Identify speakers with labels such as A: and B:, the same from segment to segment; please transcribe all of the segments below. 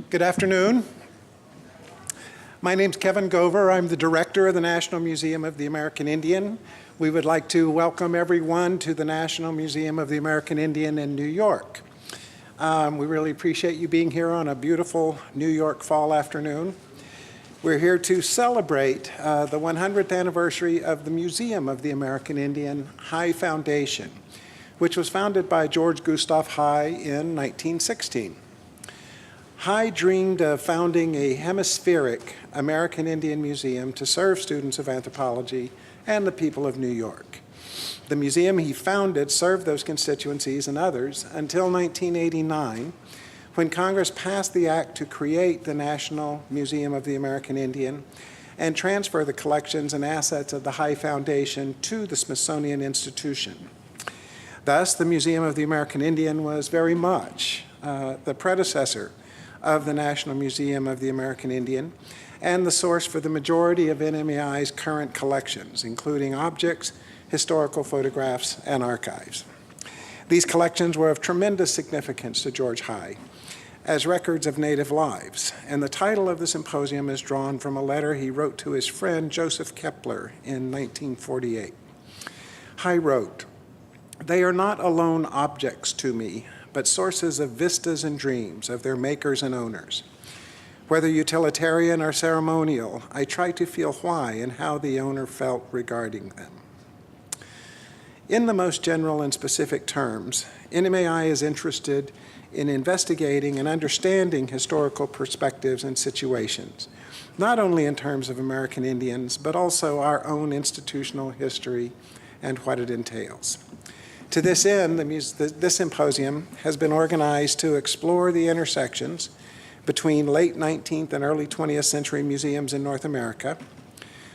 A: Good afternoon. My name's Kevin Gover. I'm the director of the National Museum of the American Indian. We would like to welcome everyone to the National Museum of the American Indian in New York. We really appreciate you being here on a beautiful New York fall afternoon. We're here to celebrate the 100th anniversary of the Museum of the American Indian High Foundation, which was founded by George Gustav High in 1916. High dreamed of founding a hemispheric American Indian museum to serve students of anthropology and the people of New York. The museum he founded served those constituencies and others until 1989, when Congress passed the act to create the National Museum of the American Indian and transfer the collections and assets of the High Foundation to the Smithsonian Institution. Thus, the Museum of the American Indian was very much the predecessor of the National Museum of the American Indian and the source for the majority of NMAI's current collections, including objects, historical photographs, and archives. These collections were of tremendous significance to George High as records of Native lives, and the title of the symposium is drawn from a letter he wrote to his friend Joseph Kepler in 1948. High wrote, "They are not alone objects to me, but sources of vistas and dreams of their makers and owners. Whether utilitarian or ceremonial, I try to feel why and how the owner felt regarding them." In the most general and specific terms, NMAI is interested in investigating and understanding historical perspectives and situations, not only in terms of American Indians, but also our own institutional history and what it entails. To this end, this symposium has been organized to explore the intersections between late 19th and early 20th century museums in North America,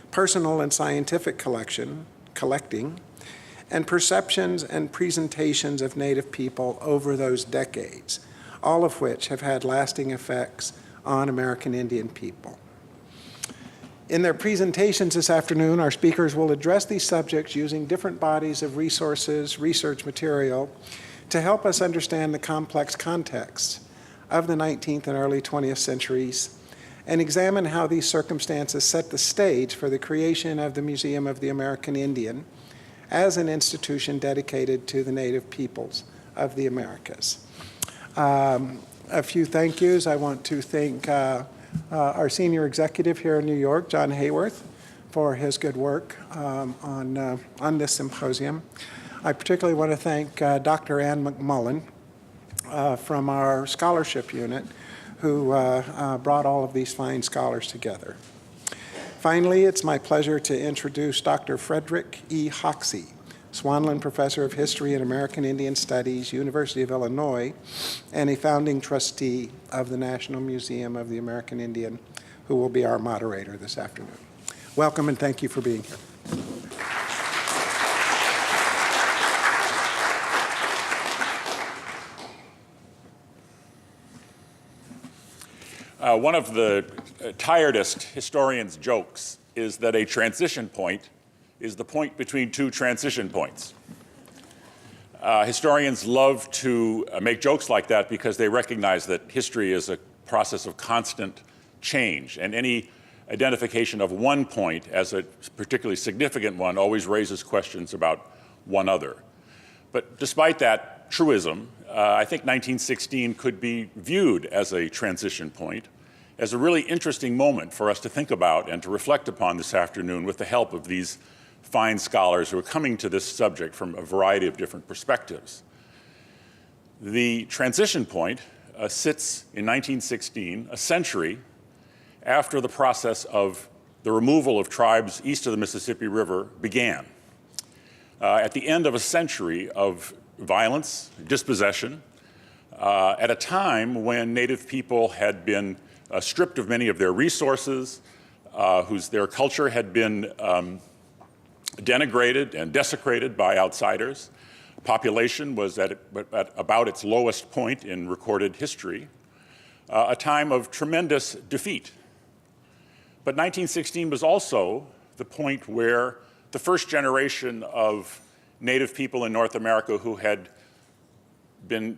A: personal and scientific collecting, and perceptions and presentations of Native people over those decades, all of which have had lasting effects on American Indian people. In their presentations this afternoon, our speakers will address these subjects using different bodies of resources, research material, to help us understand the complex contexts of the 19th and early 20th centuries and examine how these circumstances set the stage for the creation of the Museum of the American Indian as an institution dedicated to the Native peoples of the Americas. A few thank yous. I want to thank our senior executive here in New York, John Hayworth, for his good work on this symposium. I particularly want to thank Dr. Ann McMullen from our scholarship unit, who brought all of these fine scholars together. Finally, it's my pleasure to introduce Dr. Frederick E. Hoxie, Swanlin Professor of History and American Indian Studies, University of Illinois, and a founding trustee of the National Museum of the American Indian, who will be our moderator this afternoon. Welcome and thank you for being here.
B: One of the tiredest historians' jokes is that a transition point is the point between two transition points. Historians love to make jokes like that because they recognize that history is a process of constant change, and any identification of one point as a particularly significant one always raises questions about one other. But despite that truism, I think 1916 could be viewed as a transition point, as a really interesting moment for us to think about and to reflect upon this afternoon with the help of these fine scholars who are coming to this subject from a variety of different perspectives. The transition point sits in 1916, a century after the process of the removal of tribes east of the Mississippi River began. At the end of a century of violence, dispossession, at a time when Native people had been stripped of many of their resources, their culture had been denigrated and desecrated by outsiders. Population was at about its lowest point in recorded history, a time of tremendous defeat. But 1916 was also the point where the first generation of Native people in North America who had been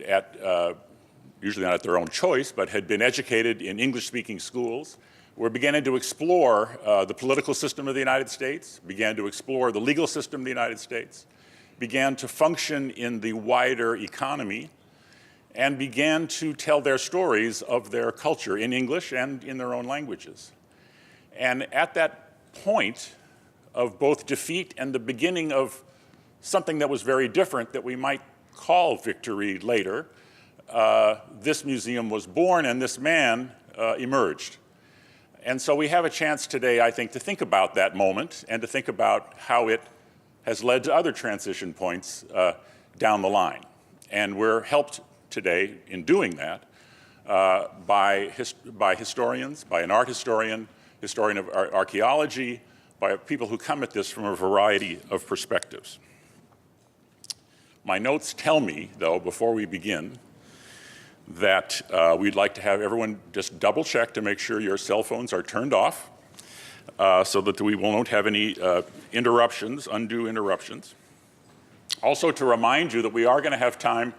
B: usually not at their own choice, but had been educated in English-speaking schools, were beginning to explore the political system of the United States, began to explore the legal system of the United States, began to function in the wider economy, and began to tell their stories of their culture in English and in their own languages. And at that point of both defeat and the beginning of something that was very different that we might call victory later, this museum was born and this man emerged. And so we have a chance today, I think, to think about that moment and to think about how it has led to other transition points down the line. And we're helped today in doing that by historians, by an art historian, historian of archaeology, by people who come at this from a variety of perspectives. My notes tell me, though, before we begin, that we'd like to have everyone just double check to make sure your cell phones are turned off so that we won't have any interruptions, undue interruptions. Also to remind you that we are going to have time.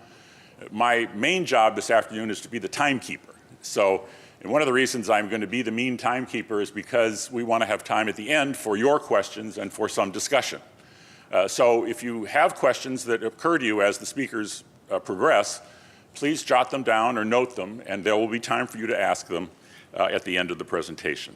B: My main job this afternoon is to be the timekeeper. So, and one of the reasons I'm going to be the mean timekeeper is because we want to have time at the end for your questions and for some discussion. So if you have questions that occur to you as the speakers progress, please jot them down or note them, and there will be time for you to ask them at the end of the presentation.